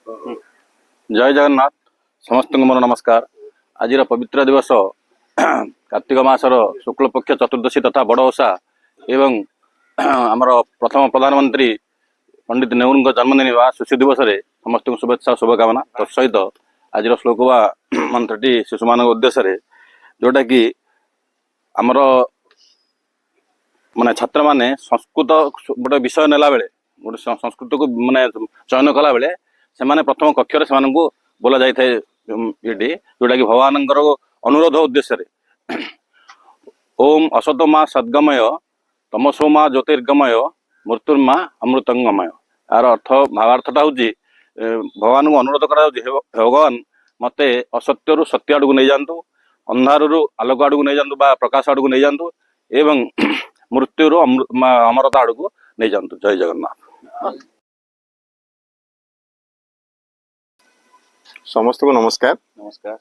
जय जगन्नाथ समस्त मोर नमस्कार। आज पवित्र दिवस कार्तिक मासर शुक्ल पक्ष चतुर्दशी तथा बड़ ओषा एवं आमर प्रथम प्रधानमंत्री पंडित नेहरू जन्मदिन व शिशु दिवस समस्त शुभेच्छा शुभकामना तत्सहित आज श्लोक वा मंत्रटी शिशु मान उद्देश्य जोटा कि आमर माने छात्र माने संस्कृत गोटे विषय नेला बेले गोटे संस्कृत को माने चयन कला बेले से प्रथम कक्षर से बोला जाए ये जोटा कि भगवान अनुरोध उद्देश्य ओम असतोमा सद्गमय तमसोमा ज्योतिर्गमय मृत्युर्मा अमृतंगमय। यार अर्थ भावार्थटा हूँ भगवान को अनुरोध करा भगवान मते असत्य सत्य आड़ को नहीं जातु, अंधार आलोक आड़ को नहीं जातु बा प्रकाश आड़ को नहीं जातु एवं मृत्यु अमरता आड़ को नहीं जातु। जय जगन्नाथ। समस्त को नमस्कार। नमस्कार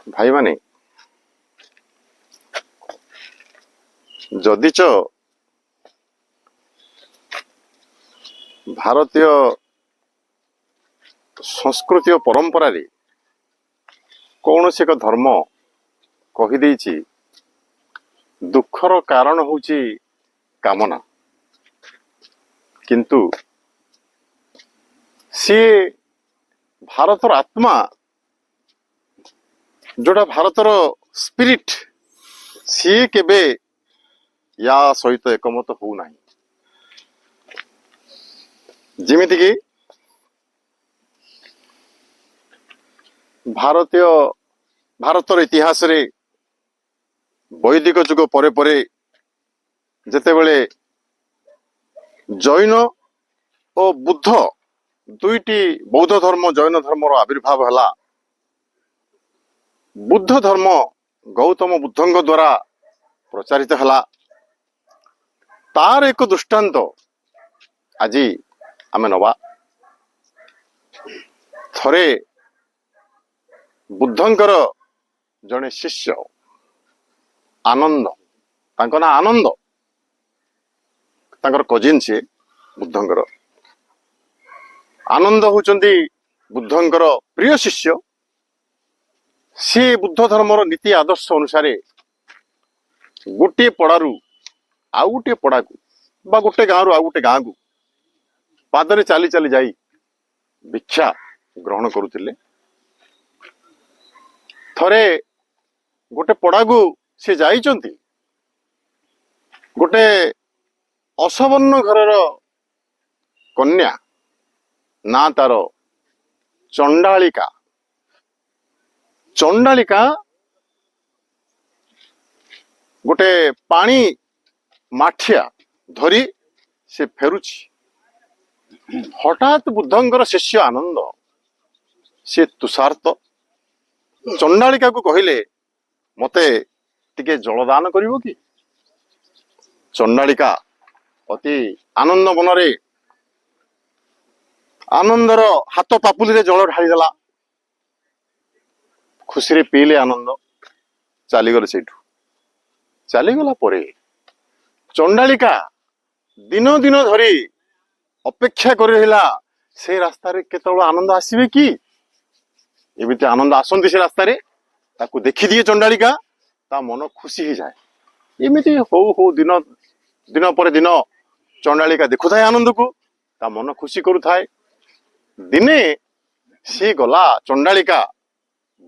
भाई माने जदिच भारतीय संस्कृति और परंपरा रे कौन से एक धर्म कही दुखर कारण होची कामना, किंतु सी भारतर आत्मा जोड़ा भारतर स्पिरिट सी केबे या सहित एकमत हो नहीं। जिमिति कि भारतर इतिहास रे वैदिक जुग परे परे जेतेबेले जैन और बुद्ध दुईटी बौद्ध धर्म जैन धर्म आविर्भाव है। बुद्ध धर्म गौतम बुद्धंग द्वारा प्रचारित है। तार एक दृष्टांत आज आमे नवा। थरे बुद्धंकर जने शिष्य आनंद, तांको ना आनंद, तांकर कजिन से बुद्धंकर आनंद होचंदी बुद्धंकर प्रिय शिष्य। सी बुद्ध धर्मर नीति आदर्श अनुसार गोटे पड़ारू आउ गोटे पड़ा को बा गोटे गाँव रु आउ गोटे गाँ को पादरे चाली चाली जाई भिक्षा ग्रहण करुथिले। थरे गोटे पड़ा को से जाइचंती गोटे असवर्ण घरर कन्या ना तार चंडालिका। चंडालिका गोटे पानी माठिया धरी से फेरुची। हठात बुद्धंकर शिष्य आनंद से तुषार्थ चंडालिका को कहिले मते टिके जलदान करिवो कि। चंडालिका अति आनंद मनरे आनंदर हाथ पापुली रे जल ढाली देला। खुशी रे पीले आनंद चलीगले सेठू। चलीगला परे चंडालिका दिन दिन धरी अपेक्षा कर रहिला से रास्ता रे केतळ आनंद आसीबे कि। एमिति आनंद आसंती से रास्ता रे ताकू देखि दिए चंडालिका ता मन खुशी हो जाए। एमिति हो हो दिन दिन पर दिन चंडालिका देखु थाए आनंद को ता मन खुशी करू थाए। दिने सी गला चंडालिका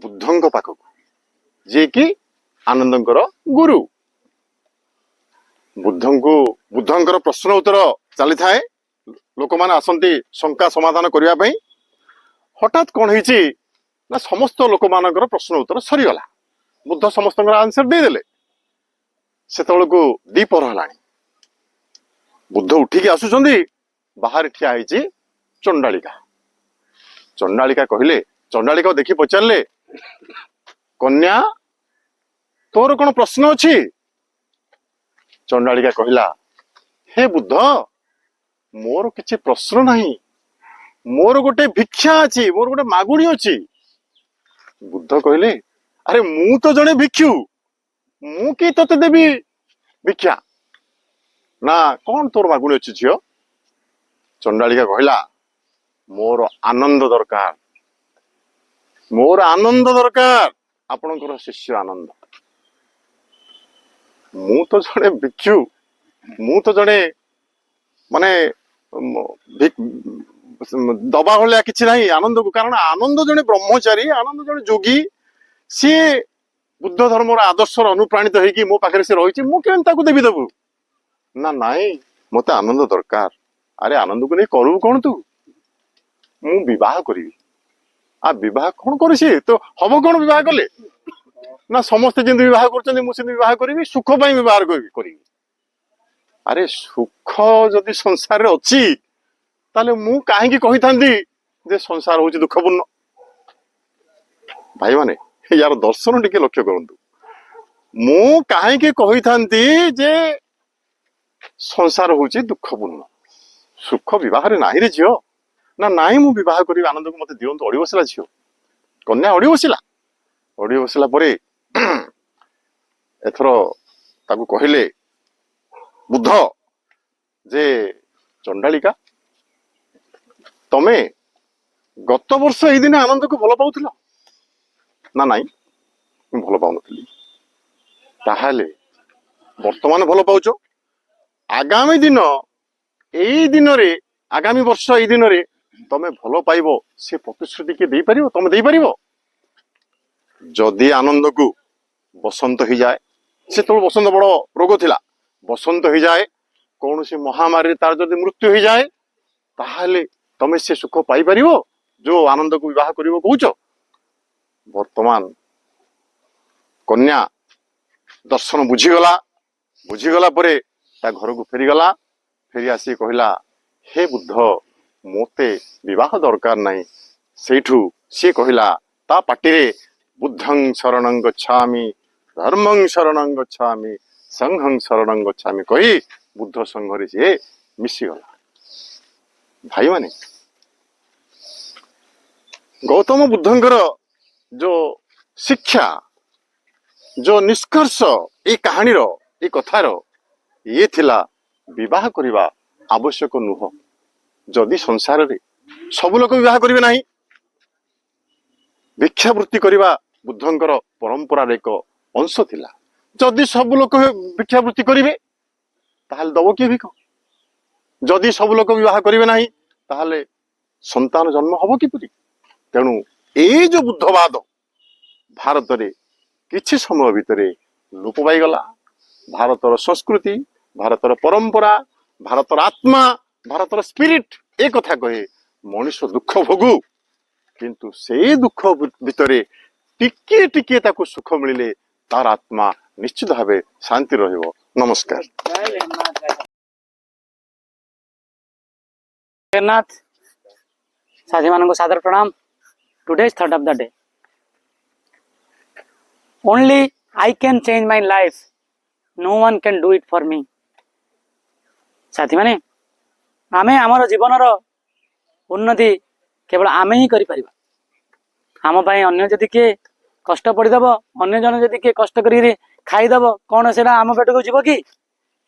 बुद्धंक पाखक जे कि आनंदंकर गुरु। बुद्धंकर प्रश्न उत्तर चली थाए। लोक माने आसंती शंका समाधान करिया पई। हठात कौन होईची ना समस्त लोक मानकर प्रश्न उत्तर सरीगला। बुद्ध समस्त आंसर दे देले। सेतल को दीपर हलानी। बुद्ध उठिकी आसुचंदी बाहर ठिया होईची चंडालिका। चंडालिका कहिले चंडालिका देखि पचारले कन्या तोर कौन प्रश्न अछि। चंडालिका कहिला हे बुद्ध मोर किछि प्रश्न नहीं, मोर गोटे भिक्षा अछि, मोर गोटे मागुणी अछि। बुद्ध कहिले अरे मु तो जने भिक्षु, मु कि तते देबी भिक्षा ना कौन तोर मागुणी अछि झियो। ଚଣ୍ଡାଳିକା କହିଲା ମୋର ଆନନ୍ଦ ଦରକାର, ମୋର ଆନନ୍ଦ ଦରକାର, ଆପଣଙ୍କର ଶିଷ୍ୟ ଆନନ୍ଦ। ମୁଁ ତ ଜଣେ ଭିକ୍ଷୁ, ମୁଁ ତ ଜଣେ ମାନେ ଦବା ଭଳିଆ କିଛି ନାହିଁ ଆନନ୍ଦକୁ, କାରଣ ଆନନ୍ଦ ଜଣେ ବ୍ରହ୍ମଚାରୀ, ଆନନ୍ଦ ଜଣେ ଯୋଗୀ, ସିଏ ବୁଦ୍ଧ ଧର୍ମର ଆଦର୍ଶର ଅନୁପ୍ରାଣିତ ହେଇକି ମୋ ପାଖରେ ସେ ରହିଛି, ମୁଁ କେମିତି ତାକୁ ଦେବି ଦେବୁ? ନା ନାଇଁ, ମତେ ଆନନ୍ଦ ଦରକାର। ଆରେ ଆନନ୍ଦକୁ ନେଇ କରିବୁ କଣ ତୁ? ମୁଁ ବିବାହ କରିବି। ବିବାହ କଣ କରୁଛି ତ? ହବ କଣ ବିବାହ କଲେ? ନା ସମସ୍ତେ ଯେମିତି ବିବାହ କରୁଛନ୍ତି ମୁଁ ସେମିତି ବିବାହ କରିବି, ସୁଖ ପାଇଁ ବିବାହ କରିବି। ଆରେ ସୁଖ ଯଦି ସଂସାରରେ ଅଛି ତାହେଲେ ମୁଁ କାହିଁକି କହିଥାନ୍ତି ଯେ ସଂସାର ହଉଛି ଦୁଃଖପୂର୍ଣ୍ଣ? ଭାଇମାନେ ୟାର ଦର୍ଶନ ଟିକେ ଲକ୍ଷ୍ୟ କରନ୍ତୁ। ମୁଁ କାହିଁକି କହିଥାନ୍ତି ଯେ ସଂସାର ହଉଛି ଦୁଃଖପୂର୍ଣ୍ଣ? ସୁଖ ବିବାହରେ ନାହିଁ ରେ ଝିଅ। ନା ନାଇଁ, ମୁଁ ବିବାହ କରିବି, ଆନନ୍ଦକୁ ମତେ ଦିଅନ୍ତୁ। ଅଡ଼ି ବସିଲା ଝିଅ, କନ୍ୟା ଅଡ଼ି ବସିଲା। ଅଡ଼ି ବସିଲା ପରେ ଏଥର ତାକୁ କହିଲେ ବୁଦ୍ଧ ଯେ ଚଣ୍ଡାଳିକା, ତମେ ଗତ ବର୍ଷ ଏଇ ଦିନ ଆନନ୍ଦକୁ ଭଲ ପାଉଥିଲ? ନା ନାଇଁ, ମୁଁ ଭଲ ପାଉନଥିଲି। ତାହେଲେ ବର୍ତ୍ତମାନ ଭଲ ପାଉଛ? ଆଗାମୀ ଦିନ ଏଇ ଦିନରେ, ଆଗାମୀ ବର୍ଷ ଏଇ ଦିନରେ ତମେ ଭଲ ପାଇବ, ସେ ପ୍ରତିଶ୍ରୁତି କିଏ ଦେଇପାରିବ? ତମେ ଦେଇପାରିବ? ଯଦି ଆନନ୍ଦକୁ ବସନ୍ତ ହେଇଯାଏ, ସେତେବେଳେ ବସନ୍ତ ବଡ ରୋଗ ଥିଲା, ବସନ୍ତ ହେଇଯାଏ, କୌଣସି ମହାମାରୀରେ ତାର ଯଦି ମୃତ୍ୟୁ ହେଇଯାଏ, ତାହେଲେ ତମେ ସେ ସୁଖ ପାଇପାରିବ ଯୋଉ ଆନନ୍ଦକୁ ବିବାହ କରିବ କହୁଛ? ବର୍ତ୍ତମାନ କନ୍ୟା ଦର୍ଶନ ବୁଝିଗଲା ପରେ ତା ଘରକୁ ଫେରିଗଲା। ଫେରି ଆସି କହିଲା, ହେ ବୁଦ୍ଧ, ମୋତେ ବିବାହ ଦରକାର ନାହିଁ। ସେଇଠୁ ସିଏ କହିଲା ତା ପାଟିରେ, ବୁଦ୍ଧଂ ଶରଣଂ ଗଚ୍ଛାମି, ଧର୍ମଂ ଶରଣଂ ଗଚ୍ଛାମି, ସଂଘଂ ଶରଣଂ ଗଚ୍ଛାମି କହି ବୁଦ୍ଧ ସଂଘରେ ସିଏ ମିଶିଗଲା। ଭାଇମାନେ, ଗୌତମ ବୁଦ୍ଧଙ୍କର ଯୋଉ ଶିକ୍ଷା, ଯୋଉ ନିଷ୍କର୍ଷ ଏଇ କାହାଣୀର, ଏଇ କଥାର, ଇଏ ଥିଲା ବିବାହ କରିବା ଆବଶ୍ୟକ ନୁହଁ। ଯଦି ସଂସାରରେ ସବୁ ଲୋକ ବିବାହ କରିବେ ନାହିଁ, ଭିକ୍ଷାବୃତ୍ତି କରିବା ବୁଦ୍ଧଙ୍କର ପରମ୍ପରାର ଏକ ଅଂଶ ଥିଲା। ଯଦି ସବୁ ଲୋକ ଭିକ୍ଷାବୃତ୍ତି କରିବେ ତାହେଲେ ଦବ କିଏ ଭିକ? ଯଦି ସବୁ ଲୋକ ବିବାହ କରିବେ ନାହିଁ ତାହେଲେ ସନ୍ତାନ ଜନ୍ମ ହବ କିପରି? ତେଣୁ ଏଇ ଯୋଉ ବୁଦ୍ଧବାଦ ଭାରତରେ କିଛି ସମୟ ଭିତରେ ଲୋପ ପାଇଗଲା। ଭାରତର ସଂସ୍କୃତି, ଭାରତର ପରମ୍ପରା, ଭାରତର ଆତ୍ମା, ଭାରତର ସ୍ପିରିଟ ଏ କଥା କହେ ମଣିଷ ଦୁଃଖ ଭୋଗୁ, କିନ୍ତୁ ସେଇ ଦୁଃଖ ଭିତରେ ଟିକିଏ ଟିକିଏ ତାକୁ ସୁଖ ମିଳିଲେ ତାର ଆତ୍ମା ନିଶ୍ଚିତ ଭାବେ ଶାନ୍ତି ରହିବ। ନମସ୍କାର। जगन्नाथ साथी मान को सादर प्रणाम। Today's thought of the day, only I can change my life, no one can do it for me. साथी माने आमे आमर जीवन उन्नति केवल आमे ही करि परिबा। आम पाई अन्य जदि किए कष्ट पड़ीदेव, अन्य जन जदि किए कष्ट करी खाईदेव, कौन से आम पेट को जीव कि?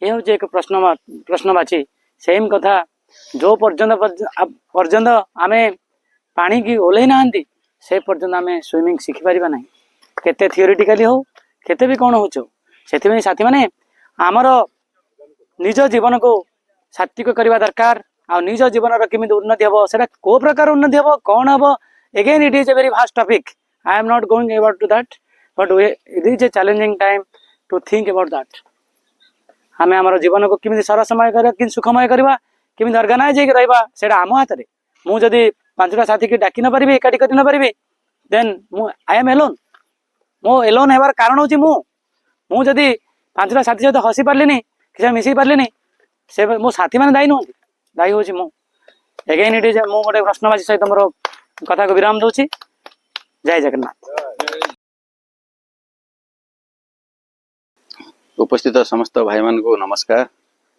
ये हूँ एक प्रश्नवाची। सेम कथा जो पर्यंत आमे पानी की ओल्लै ना से पर्यंत आमे स्विमिंग शिखि पारिबा नहीं। केते थियोरिटिकली हो, केते भी कौन हो, से साथी माने आमर निज जीवन को सात्विक करवा दरकार। आ निज जीवन केमी उन्नति हम, से को प्रकार उन्नति हम, कौन हम? Again, it is a very vast topic. I am not going about to that, but it is a challenging time to think about that. हमें आमर जीवन को किमी सरसमय कर, कि सुखमय करवा, किमी अर्गानाइज रहा, से आम हाथ में। मुझे 5टा साथी की डाकी न पारि, एकाठी कर न पारि, देन आई एम एलोन। मो एलोन होबार कारण हूँ मुझे 5टा साथी सहित हसी पार्लिनी, कि मिसई पार्लिनी, से मो साथी मैंने दायी नुहति, दायी हूँ मु। एगेन इट इज मु गोटे प्रश्नवाची सहित मोर कथा को विराम दूची। जय जगन्नाथ। उपस्थित समस्त भाई मान को नमस्कार।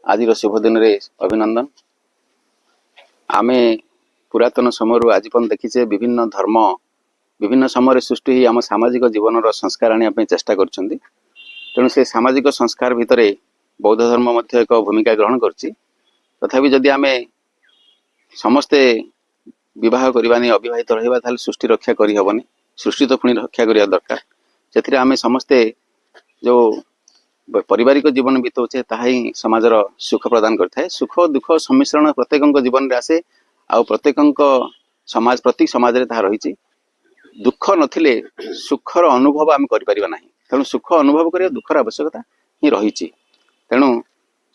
आज शुभ दिन रे अभिनंदन। आमे पुरातन समय आज पण देखीचे विभिन्न धर्म विभिन्न समय सृष्टि ही आम सामाजिक जीवन संस्कार आने चेष्टा करछंती। तेणु से सामाजिक संस्कार भितर बौद्ध धर्म मध्य एक भूमिका ग्रहण करछि। तथापि जदि आमे ସମସ୍ତେ ବିବାହ କରିବାନି ଅବିବାହିତ ରହିବା ତାହେଲେ ସୃଷ୍ଟି ରକ୍ଷା କରିହେବନି। ସୃଷ୍ଟି ତ ପୁଣି ରକ୍ଷା କରିବା ଦରକାର। ସେଥିରେ ଆମେ ସମସ୍ତେ ଯେଉଁ ପାରିବାରିକ ଜୀବନ ବିତାଉଛେ ତାହା ହିଁ ସମାଜର ସୁଖ ପ୍ରଦାନ କରିଥାଏ। ସୁଖ ଦୁଃଖ ସମ୍ମିଶ୍ରଣ ପ୍ରତ୍ୟେକଙ୍କ ଜୀବନରେ ଆସେ ଆଉ ପ୍ରତ୍ୟେକଙ୍କ ସମାଜ ପ୍ରତି ସମାଜରେ ତାହା ରହିଛି। ଦୁଃଖ ନଥିଲେ ସୁଖର ଅନୁଭବ ଆମେ କରିପାରିବା ନାହିଁ। ତେଣୁ ସୁଖ ଅନୁଭବ କରିବା ଦୁଃଖର ଆବଶ୍ୟକତା ହିଁ ରହିଛି। ତେଣୁ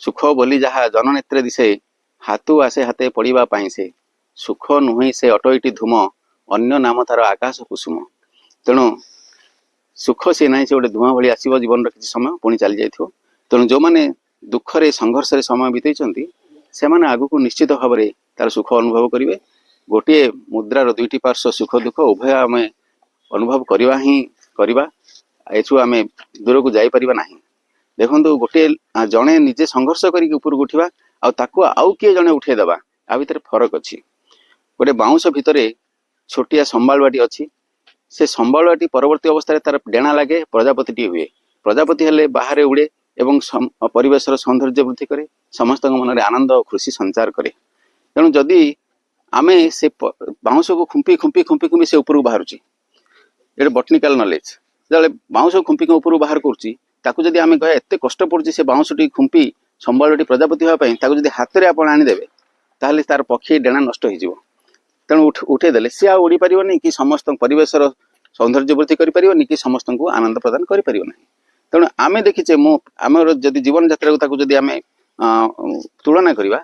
ସୁଖ ବୋଲି ଯାହା ଜନନେତ୍ରେ ଦିଶେ ହାତୁ ଆସେ ହାତେ ପଡ଼ିବା ପାଇଁ ସେ ସୁଖ ନୁହେଁ ସେ ଅଟଇଟି ଧୂମ ଅନ୍ୟ ନାମ ତାର ଆକାଶ କୁସୁମ। ତେଣୁ ସୁଖ ସେ ନାହିଁ, ସେ ଗୋଟେ ଧୂଆଁ ଭଳି ଆସିବ ଜୀବନର କିଛି ସମୟ ପୁଣି ଚାଲି ଯାଇଥିବ। ତେଣୁ ଯେଉଁମାନେ ଦୁଃଖରେ ସଂଘର୍ଷରେ ସମୟ ବିତେଇଛନ୍ତି ସେମାନେ ଆଗକୁ ନିଶ୍ଚିତ ଭାବରେ ତାର ସୁଖ ଅନୁଭବ କରିବେ। ଗୋଟିଏ ମୁଦ୍ରାର ଦୁଇଟି ପାର୍ଶ୍ୱ ସୁଖ ଦୁଃଖ ଉଭୟ ଆମେ ଅନୁଭବ କରିବା ହିଁ କରିବା। ଏଠୁ ଆମେ ଦୂରକୁ ଯାଇପାରିବା ନାହିଁ। ଦେଖନ୍ତୁ ଗୋଟିଏ ଜଣେ ନିଜେ ସଂଘର୍ଷ କରିକି ଉପରକୁ ଉଠିବା ଆଉ ତାକୁ ଆଉ କିଏ ଜଣେ ଉଠେଇଦେବା, ଆ ଭିତରେ ଫରକ ଅଛି। ଗୋଟେ ବାଉଁଶ ଭିତରେ ଛୋଟିଆ ସମ୍ବାଳୁଆଟି ଅଛି। ସେ ସମ୍ବାଳୁଆଟି ପରବର୍ତ୍ତୀ ଅବସ୍ଥାରେ ତାର ଡେଣା ଲାଗେ ପ୍ରଜାପତିଟିଏ ହୁଏ। ପ୍ରଜାପତି ହେଲେ ବାହାରେ ଉଡ଼େ ଏବଂ ପରିବେଶର ସୌନ୍ଦର୍ଯ୍ୟ ବୃଦ୍ଧି କରେ, ସମସ୍ତଙ୍କ ମନରେ ଆନନ୍ଦ ଓ ଖୁସି ସଞ୍ଚାର କରେ। ତେଣୁ ଯଦି ଆମେ ସେ ବାଉଁଶକୁ ଖୁମ୍ପି ଖୁମ୍ପି ଖୁମ୍ପି ଖୁମ୍ପି ସେ ଉପରକୁ ବାହାରୁଛି, ଏଇଟା ବଟନିକାଲ ନଲେଜ। ଯେତେବେଳେ ବାଉଁଶ ଖୁମ୍ପିକି ଉପରକୁ ବାହାର କରୁଛି ତାକୁ ଯଦି ଆମେ କହିବା ଏତେ କଷ୍ଟ ପଡୁଛି ସେ ବାଉଁଶଟି ଖୁମ୍ପି ସମ୍ବାଳଟି ପ୍ରଜାପତି ହେବା ପାଇଁ, ତାକୁ ଯଦି ହାତରେ ଆପଣ ଆଣିଦେବେ ତାହେଲେ ତାର ପକ୍ଷୀ ଡେଣା ନଷ୍ଟ ହେଇଯିବ। ତେଣୁ ଉଠେଇ ଦେଲେ ସିଏ ଆଉ ଉଡ଼ି ପାରିବନି କି ସମସ୍ତ ପରିବେଶର ସୌନ୍ଦର୍ଯ୍ୟ ବୃଦ୍ଧି କରିପାରିବନି କି ସମସ୍ତଙ୍କୁ ଆନନ୍ଦ ପ୍ରଦାନ କରିପାରିବ ନାହିଁ। ତେଣୁ ଆମେ ଦେଖିଛେ ଆମର ଯଦି ଜୀବନ ଯାତ୍ରାକୁ ତାକୁ ଯଦି ଆମେ ତୁଳନା କରିବା,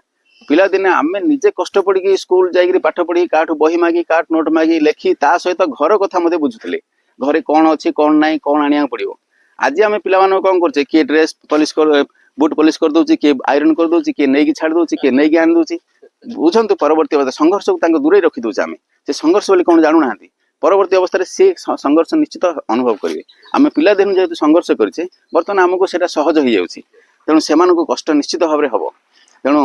ପିଲାଦିନେ ଆମେ ନିଜେ କଷ୍ଟ ପଡ଼ିକି ସ୍କୁଲ ଯାଇକିରି ପାଠ ପଢ଼ି କାହାଠୁ ବହି ମାଗି କାହାଠୁ ନୋଟ ମାଗି ଲେଖି ତା ସହିତ ଘର କଥା ମଧ୍ୟ ବୁଝୁଥିଲେ। ଘରେ କ'ଣ ଅଛି କ'ଣ ନାହିଁ କ'ଣ ଆଣିବାକୁ ପଡ଼ିବ। ଆଜି ଆମେ ପିଲାମାନଙ୍କୁ କ'ଣ କରୁଛେ, କିଏ ଡ୍ରେସ୍ ପଲିସ ବୁଟ୍ ପଲିସ କରିଦେଉଛି, କିଏ ଆଇରନ୍ କରିଦେଉଛି, କିଏ ନେଇକି ଛାଡ଼ି ଦେଉଛି, କିଏ ନେଇକି ଆଣି ଦେଉଛି। ବୁଝନ୍ତୁ ପରବର୍ତ୍ତୀ ଅବସ୍ଥା ସଂଘର୍ଷକୁ ତାଙ୍କୁ ଦୂରେଇ ରଖିଦେଉଛି। ଆମେ ସେ ସଂଘର୍ଷ ବୋଲି କ'ଣ ଜାଣୁନାହାନ୍ତି। ପରବର୍ତ୍ତୀ ଅବସ୍ଥାରେ ସେ ସଂଘର୍ଷ ନିଶ୍ଚିତ ଅନୁଭବ କରିବେ। ଆମେ ପିଲାଦିନୁ ଯେହେତୁ ସଂଘର୍ଷ କରିଛେ ବର୍ତ୍ତମାନ ଆମକୁ ସେଇଟା ସହଜ ହେଇଯାଉଛି। ତେଣୁ ସେମାନଙ୍କୁ କଷ୍ଟ ନିଶ୍ଚିତ ଭାବରେ ହେବ। ତେଣୁ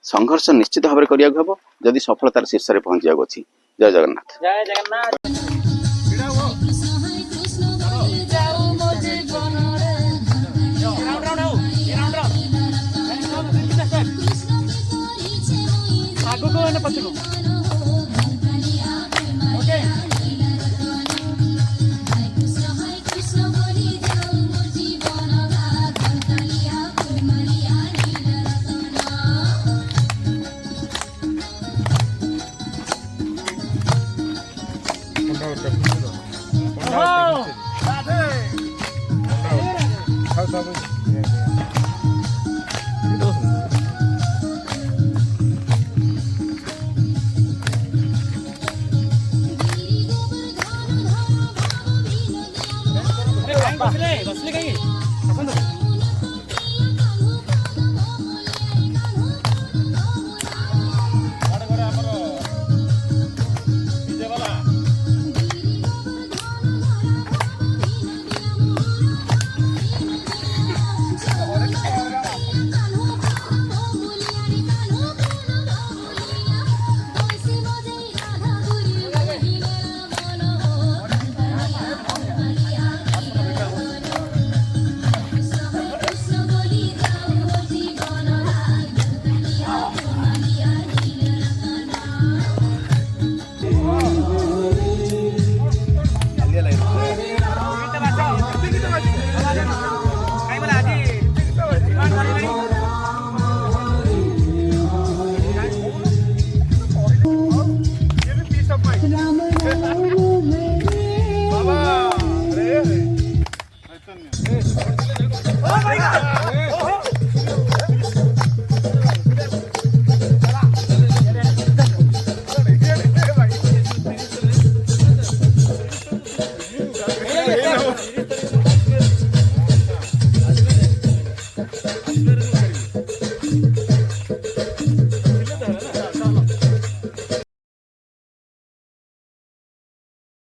ସଂଘର୍ଷ ନିଶ୍ଚିତ ଭାବରେ କରିବାକୁ ହେବ ଯଦି ସଫଳତାର ଶୀର୍ଷରେ ପହଞ୍ଚିବାକୁ ଅଛି। ଜୟ ଜଗନ୍ନାଥ। ଜୟ ଜଗନ୍ନାଥ। ଆଗକୁ ପଛକୁ